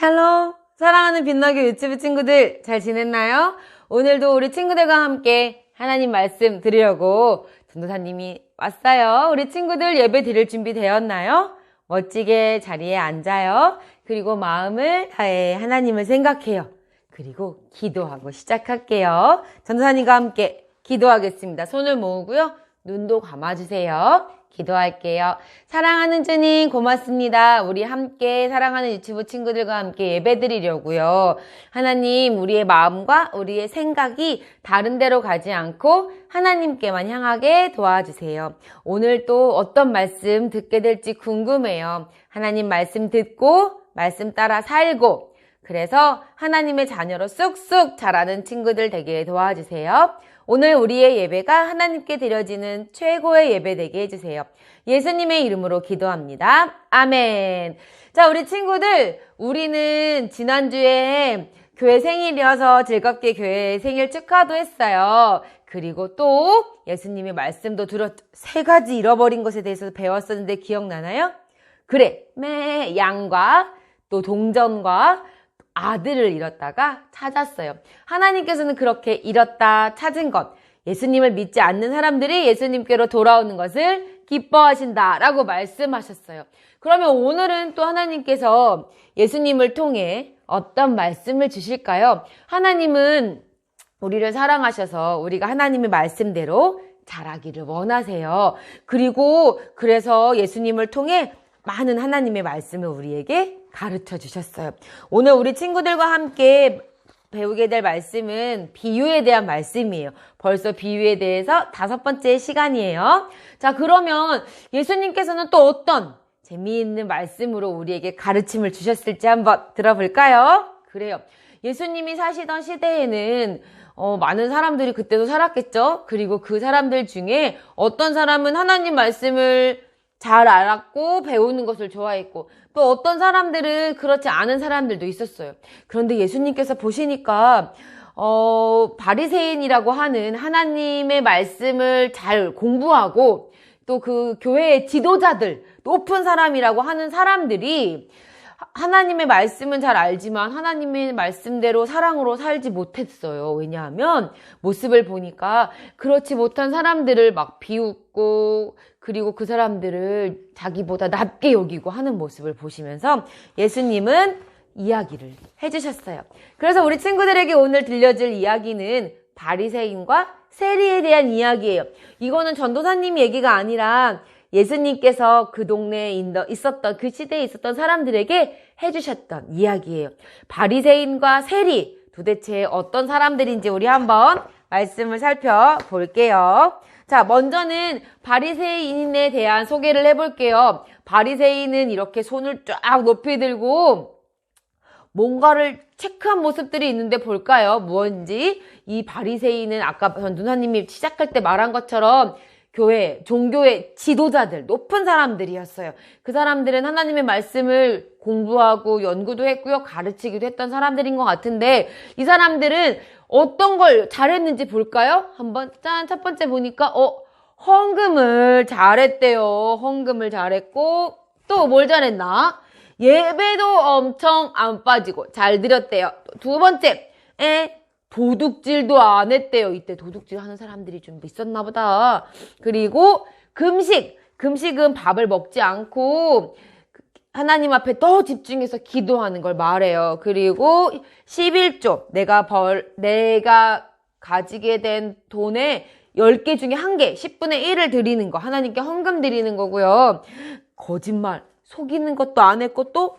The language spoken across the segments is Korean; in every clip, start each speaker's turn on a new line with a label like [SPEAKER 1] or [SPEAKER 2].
[SPEAKER 1] 샬롬! 사랑하는 빛나게 유튜브 친구들 잘 지냈나요? 오늘도 우리 친구들과 함께 하나님 말씀 드리려고 전도사님이 왔어요. 우리 친구들 예배 드릴 준비 되었나요? 멋지게 자리에 앉아요. 그리고 마음을 다해 하나님을 생각해요. 그리고 기도하고 시작할게요. 전도사님과 함께 기도하겠습니다. 손을 모으고요. 눈도 감아주세요. 기도할게요. 사랑하는 주님 고맙습니다. 우리 함께 사랑하는 유튜브 친구들과 함께 예배드리려고요. 하나님, 우리의 마음과 우리의 생각이 다른 데로 가지 않고 하나님께만 향하게 도와주세요. 오늘 또 어떤 말씀 듣게 될지 궁금해요. 하나님 말씀 듣고 말씀 따라 살고 그래서 하나님의 자녀로 쑥쑥 자라는 친구들 되게 도와주세요. 오늘 우리의 예배가 하나님께 드려지는 최고의 예배 되게 해주세요. 예수님의 이름으로 기도합니다. 아멘. 자, 우리 친구들, 우리는 지난주에 교회 생일이어서 즐겁게 교회 생일 축하도 했어요. 그리고 또 예수님의 말씀도 세 가지 잃어버린 것에 대해서 배웠었는데 기억나나요? 그래, 양과 또 동전과 아들을 잃었다가 찾았어요. 하나님께서는 그렇게 잃었다 찾은 것, 예수님을 믿지 않는 사람들이 예수님께로 돌아오는 것을 기뻐하신다라고 말씀하셨어요. 그러면 오늘은 또 하나님께서 예수님을 통해 어떤 말씀을 주실까요? 하나님은 우리를 사랑하셔서 우리가 하나님의 말씀대로 자라기를 원하세요. 그리고 그래서 예수님을 통해 많은 하나님의 말씀을 우리에게 가르쳐 주셨어요. 오늘 우리 친구들과 함께 배우게 될 말씀은 비유에 대한 말씀이에요. 벌써 비유에 대해서 5번째 시간이에요. 자, 그러면 예수님께서는 또 어떤 재미있는 말씀으로 우리에게 가르침을 주셨을지 한번 들어볼까요? 그래요. 예수님이 사시던 시대에는 많은 사람들이 그때도 살았겠죠? 그리고 그 사람들 중에 어떤 사람은 하나님 말씀을 잘 알았고 배우는 것을 좋아했고 또 어떤 사람들은 그렇지 않은 사람들도 있었어요. 그런데 예수님께서 보시니까 바리새인이라고 하는 하나님의 말씀을 잘 공부하고 또 그 교회의 지도자들, 높은 사람이라고 하는 사람들이 하나님의 말씀은 잘 알지만 하나님의 말씀대로 사랑으로 살지 못했어요. 왜냐하면 모습을 보니까 그렇지 못한 사람들을 막 비웃고 그리고 그 사람들을 자기보다 낮게 여기고 하는 모습을 보시면서 예수님은 이야기를 해주셨어요. 그래서 우리 친구들에게 오늘 들려줄 이야기는 바리새인과 세리에 대한 이야기예요. 이거는 전도사님 얘기가 아니라 예수님께서 그 동네에 있었던 그 시대에 있었던 사람들에게 해주셨던 이야기예요. 바리새인과 세리 도대체 어떤 사람들인지 우리 한번 말씀을 살펴볼게요. 자, 먼저는 바리새인에 대한 소개를 해볼게요. 바리새인은 이렇게 손을 쫙 높이 들고 뭔가를 체크한 모습들이 있는데 볼까요? 무엇인지. 이 바리새인은 아까 전도사님이 시작할 때 말한 것처럼 교회, 종교의 지도자들, 높은 사람들이었어요. 그 사람들은 하나님의 말씀을 공부하고 연구도 했고요. 가르치기도 했던 사람들인 것 같은데 이 사람들은 어떤 걸 잘했는지 볼까요? 한번 짠, 첫 번째 보니까 헌금을 잘했대요. 헌금을 잘했고 또 뭘 잘했나? 예배도 엄청 안 빠지고 잘 드렸대요. 두 번째, 도둑질도 안 했대요. 이때 도둑질 하는 사람들이 좀 있었나 보다. 그리고 금식은 밥을 먹지 않고 하나님 앞에 더 집중해서 기도하는 걸 말해요. 그리고 11조, 내가 가지게 된 돈의 10개 중에 1개, 10분의 1을 드리는 거, 하나님께 헌금 드리는 거고요. 거짓말, 속이는 것도 안 했고 또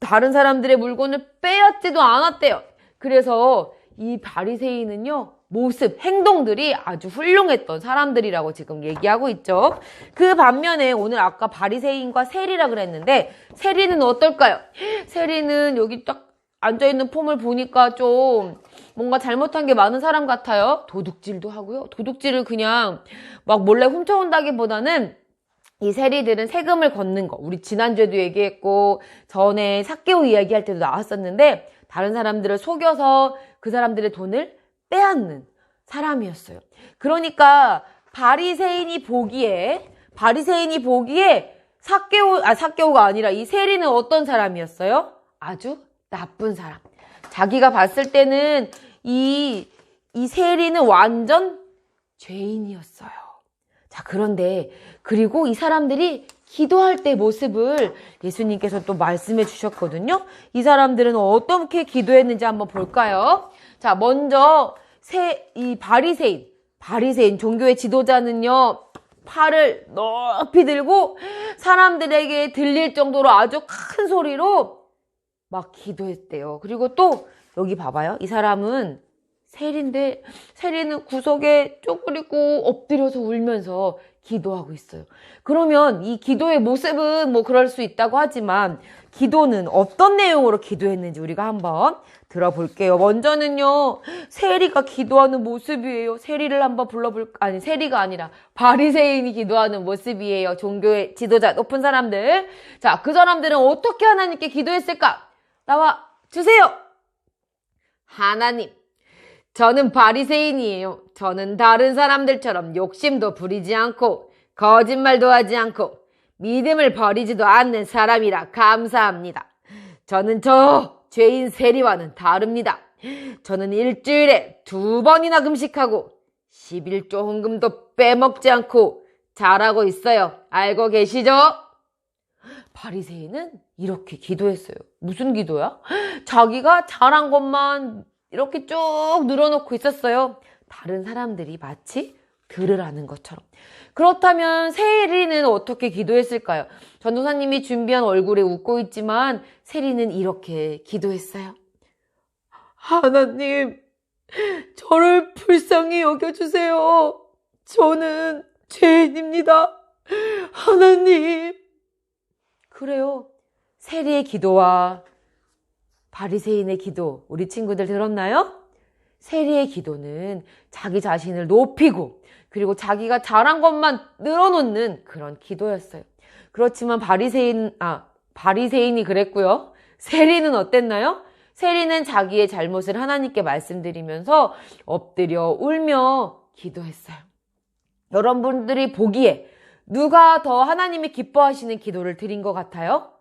[SPEAKER 1] 다른 사람들의 물건을 빼앗지도 않았대요. 그래서 이 바리새인은요, 모습, 행동들이 아주 훌륭했던 사람들이라고 지금 얘기하고 있죠. 그 반면에 오늘 아까 바리새인과 세리라 그랬는데 세리는 어떨까요? 세리는 여기 딱 앉아있는 폼을 보니까 좀 뭔가 잘못한 게 많은 사람 같아요. 도둑질도 하고요. 도둑질을 그냥 막 몰래 훔쳐온다기보다는 이 세리들은 세금을 걷는 거, 우리 지난주에도 얘기했고 전에 삭개오 이야기할 때도 나왔었는데 다른 사람들을 속여서 그 사람들의 돈을 빼앗는 사람이었어요. 그러니까 바리새인이 보기에 삭개오가 아니라 이 세리는 어떤 사람이었어요? 아주 나쁜 사람. 자기가 봤을 때는 이 세리는 완전 죄인이었어요. 자, 그런데 그리고 이 사람들이 기도할 때 모습을 예수님께서 또 말씀해 주셨거든요. 이 사람들은 어떻게 기도했는지 한번 볼까요? 자, 먼저 이 바리새인 종교의 지도자는요, 팔을 높이 들고 사람들에게 들릴 정도로 아주 큰 소리로 막 기도했대요. 그리고 또 여기 봐봐요. 이 사람은 세리인데 세리는 구석에 쪼그리고 엎드려서 울면서 기도하고 있어요. 그러면 이 기도의 모습은 뭐 그럴 수 있다고 하지만 기도는 어떤 내용으로 기도했는지 우리가 한번 들어볼게요. 먼저는요, 세리가 기도하는 모습이에요. 세리를 한번 아니, 세리가 아니라 바리새인이 기도하는 모습이에요. 종교의 지도자, 높은 사람들. 자, 그 사람들은 어떻게 하나님께 기도했을까? 나와 주세요. 하나님, 저는 바리새인이에요. 저는 다른 사람들처럼 욕심도 부리지 않고 거짓말도 하지 않고 믿음을 버리지도 않는 사람이라 감사합니다. 저는 저 죄인 세리와는 다릅니다. 저는 일주일에 2번이나 금식하고 11조 헌금도 빼먹지 않고 잘하고 있어요. 알고 계시죠? 바리새인은 이렇게 기도했어요. 무슨 기도야? 자기가 잘한 것만 이렇게 쭉 늘어놓고 있었어요. 다른 사람들이 마치 들으라는 것처럼. 그렇다면 세리는 어떻게 기도했을까요? 전도사님이 준비한 얼굴에 웃고 있지만 세리는 이렇게 기도했어요. 하나님, 저를 불쌍히 여겨주세요. 저는 죄인입니다. 하나님. 그래요. 세리의 기도와 바리새인의 기도, 우리 친구들 들었나요? 세리의 기도는 자기 자신을 높이고 그리고 자기가 잘한 것만 늘어놓는 그런 기도였어요. 그렇지만 바리새인이 그랬고요. 세리는 어땠나요? 세리는 자기의 잘못을 하나님께 말씀드리면서 엎드려 울며 기도했어요. 여러분들이 보기에 누가 더 하나님이 기뻐하시는 기도를 드린 것 같아요?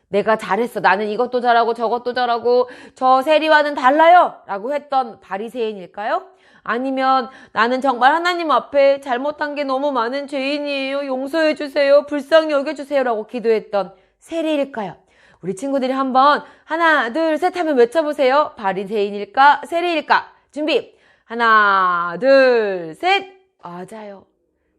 [SPEAKER 1] 내가 잘했어. 나는 이것도 잘하고 저것도 잘하고 저 세리와는 달라요. 라고 했던 바리새인일까요? 아니면 나는 정말 하나님 앞에 잘못한 게 너무 많은 죄인이에요. 용서해 주세요. 불쌍히 여겨주세요. 라고 기도했던 세리일까요? 우리 친구들이 한번 하나, 둘, 셋 하면 외쳐보세요. 바리새인일까? 세리일까? 준비. 하나, 둘, 셋. 맞아요.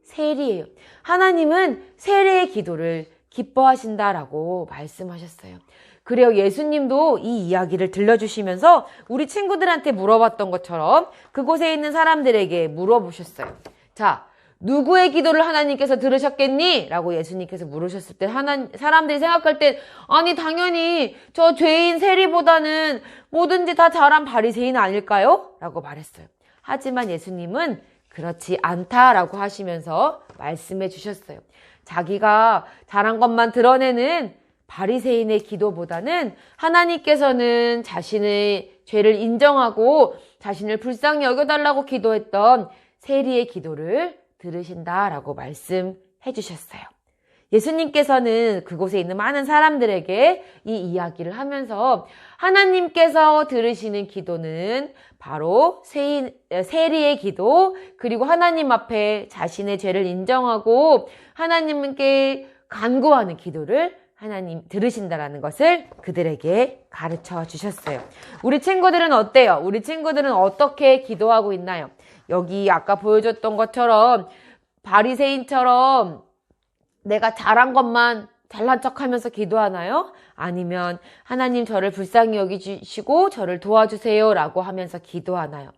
[SPEAKER 1] 세리예요. 하나님은 세리의 기도를 기뻐하신다라고 말씀하셨어요. 그래요. 예수님도 이 이야기를 들려주시면서 우리 친구들한테 물어봤던 것처럼 그곳에 있는 사람들에게 물어보셨어요. 자, 누구의 기도를 하나님께서 들으셨겠니? 라고 예수님께서 물으셨을 때 사람들이 생각할 때 아니 당연히 저 죄인 세리보다는 뭐든지 다 잘한 바리새인 아닐까요? 라고 말했어요. 하지만 예수님은 그렇지 않다라고 하시면서 말씀해 주셨어요. 자기가 잘한 것만 드러내는 바리새인의 기도보다는 하나님께서는 자신의 죄를 인정하고 자신을 불쌍히 여겨달라고 기도했던 세리의 기도를 들으신다라고 말씀해 주셨어요. 예수님께서는 그곳에 있는 많은 사람들에게 이 이야기를 하면서 하나님께서 들으시는 기도는 바로 세리의 기도, 그리고 하나님 앞에 자신의 죄를 인정하고 하나님께 간구하는 기도를 하나님 들으신다라는 것을 그들에게 가르쳐 주셨어요. 우리 친구들은 어때요? 우리 친구들은 어떻게 기도하고 있나요? 여기 아까 보여줬던 것처럼 바리새인처럼 내가 잘한 것만 잘난 척하면서 기도하나요? 아니면 하나님 저를 불쌍히 여기시고 저를 도와주세요 라고 하면서 기도하나요?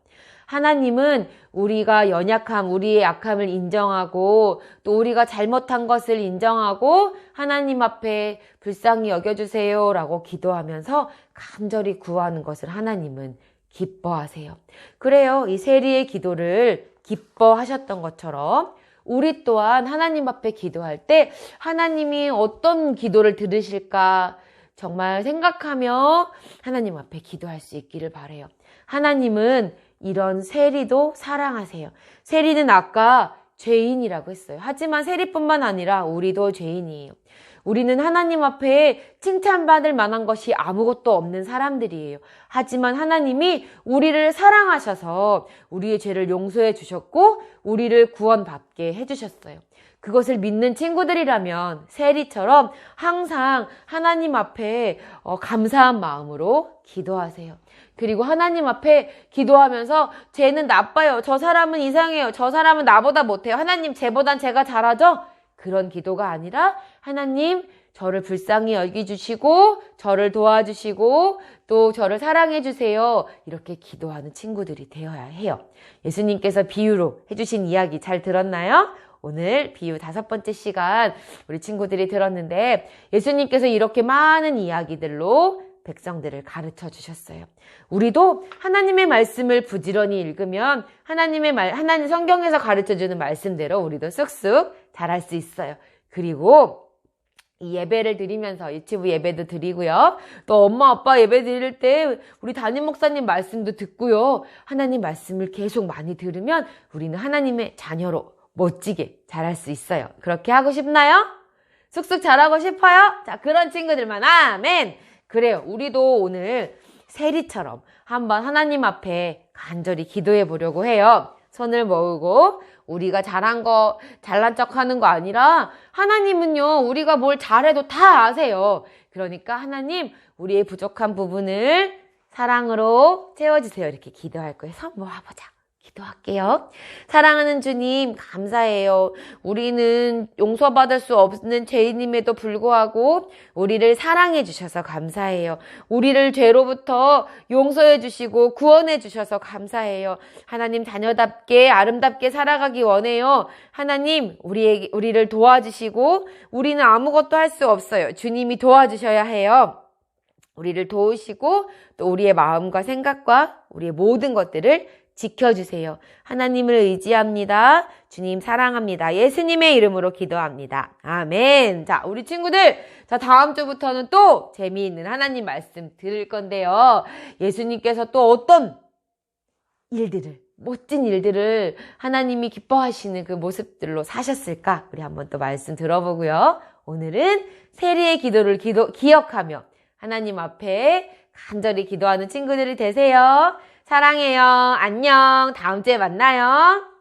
[SPEAKER 1] 하나님은 우리가 연약함, 우리의 약함을 인정하고 또 우리가 잘못한 것을 인정하고 하나님 앞에 불쌍히 여겨주세요 라고 기도하면서 간절히 구하는 것을 하나님은 기뻐하세요. 그래요. 이 세리의 기도를 기뻐하셨던 것처럼 우리 또한 하나님 앞에 기도할 때 하나님이 어떤 기도를 들으실까 정말 생각하며 하나님 앞에 기도할 수 있기를 바라요. 하나님은 이런 세리도 사랑하세요. 세리는 아까 죄인이라고 했어요. 하지만 세리뿐만 아니라 우리도 죄인이에요. 우리는 하나님 앞에 칭찬받을 만한 것이 아무것도 없는 사람들이에요. 하지만 하나님이 우리를 사랑하셔서 우리의 죄를 용서해 주셨고 우리를 구원받게 해주셨어요. 그것을 믿는 친구들이라면 세리처럼 항상 하나님 앞에 감사한 마음으로 기도하세요. 그리고 하나님 앞에 기도하면서 쟤는 나빠요. 저 사람은 이상해요. 저 사람은 나보다 못해요. 하나님 쟤보단 제가 잘하죠? 그런 기도가 아니라 하나님 저를 불쌍히 여기주시고 저를 도와주시고 또 저를 사랑해 주세요. 이렇게 기도하는 친구들이 되어야 해요. 예수님께서 비유로 해주신 이야기 잘 들었나요? 오늘 비유 5번째 시간 우리 친구들이 들었는데 예수님께서 이렇게 많은 이야기들로 백성들을 가르쳐 주셨어요. 우리도 하나님의 말씀을 부지런히 읽으면 하나님 성경에서 가르쳐 주는 말씀대로 우리도 쑥쑥 잘할 수 있어요. 그리고 이 예배를 드리면서 유치부 예배도 드리고요. 또 엄마 아빠 예배 드릴 때 우리 담임 목사님 말씀도 듣고요. 하나님 말씀을 계속 많이 들으면 우리는 하나님의 자녀로 멋지게 잘할 수 있어요. 그렇게 하고 싶나요? 쑥쑥 잘하고 싶어요? 자, 그런 친구들만 아멘! 그래요. 우리도 오늘 세리처럼 한번 하나님 앞에 간절히 기도해 보려고 해요. 손을 모으고 우리가 잘한 거 잘난 척 하는 거 아니라 하나님은요 우리가 뭘 잘해도 다 아세요. 그러니까 하나님 우리의 부족한 부분을 사랑으로 채워주세요. 이렇게 기도할 거예요. 손 모아보자. 기도할게요. 사랑하는 주님 감사해요. 우리는 용서받을 수 없는 죄인임에도 불구하고 우리를 사랑해 주셔서 감사해요. 우리를 죄로부터 용서해 주시고 구원해 주셔서 감사해요. 하나님 자녀답게 아름답게 살아가기 원해요. 하나님 우리를 도와주시고 우리는 아무것도 할 수 없어요. 주님이 도와주셔야 해요. 우리를 도우시고 또 우리의 마음과 생각과 우리의 모든 것들을 지켜주세요. 하나님을 의지합니다. 주님 사랑합니다. 예수님의 이름으로 기도합니다. 아멘. 자, 우리 친구들, 자, 다음 주부터는 또 재미있는 하나님 말씀 들을 건데요. 예수님께서 또 어떤 일들을, 멋진 일들을 하나님이 기뻐하시는 그 모습들로 사셨을까? 우리 한번 또 말씀 들어보고요. 오늘은 세리의 기도를 기억하며 하나님 앞에 간절히 기도하는 친구들이 되세요. 사랑해요. 안녕. 다음 주에 만나요.